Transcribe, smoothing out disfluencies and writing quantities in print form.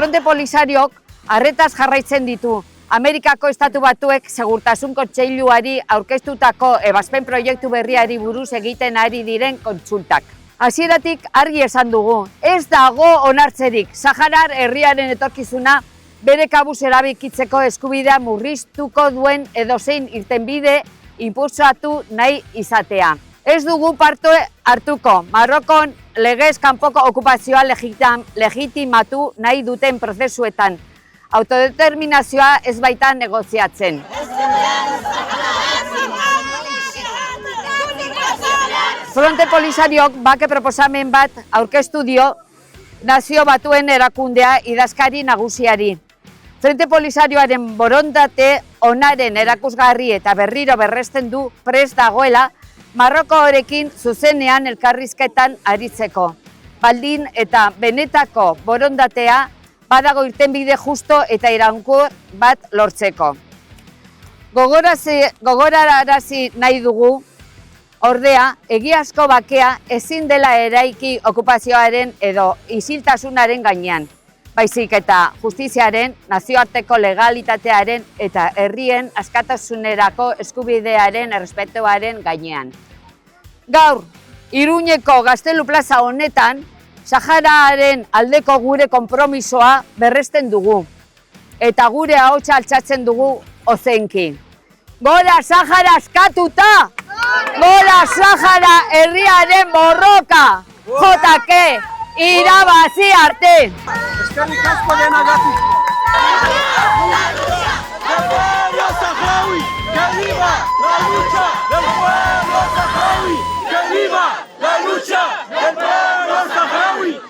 Fronte Polisariok arretaz jarraitzen ditu Amerikako Estatu Batuek Segurtasun Kontseiluari aurkeztutako ebazpen proiektu berriari buruz egiten ari diren kontsultak. Hasieratik argi esan dugu, ez dago onartzerik Saharar herriaren etorkizuna bere kabuz erabikitzeko eskubidea murriztuko duen edozein irtenbide inpulsatu nahi izatea. Ez dugu parte hartuko Marokon legez kanpoko okupazioa legitimatu nahi duten prozesuetan. Autodeterminazioa ez baita negoziatzen. Fronte Polisariok bake proposamen bat aurkeztu dio Nazio Batuen erakundea idazkari nagusiari. Fronte Polisarioaren borondate onaren erakusgarri eta berriro berresten du prest dagoela Marokorekin zuzenean elkarrizketan aritzeko. Baldin eta benetako borondatea badago irtenbide justo eta iraunkorr bat lortzeko. Gogorarazi nahi dugu, ordea, egiazko bakea ezin dela eraiki okupazioaren edo isiltasunaren gainean, baizik eta justiziaren, nazioarteko legalitatearen eta herrien askatasunerako eskubidearen errespetuaren gainean. Gaur, Iruñeko Gaztelu plaza honetan, Sahararen aldeko gure konpromisoa berresten dugu, eta gure ahotsa altxatzen dugu ozenki. Gora Sahara askatuta! Gora Sahara herriaren borroka! JK, irabazi arte! Eskerrik asko denagatik! ¡Que viva la lucha del pueblo saharaui!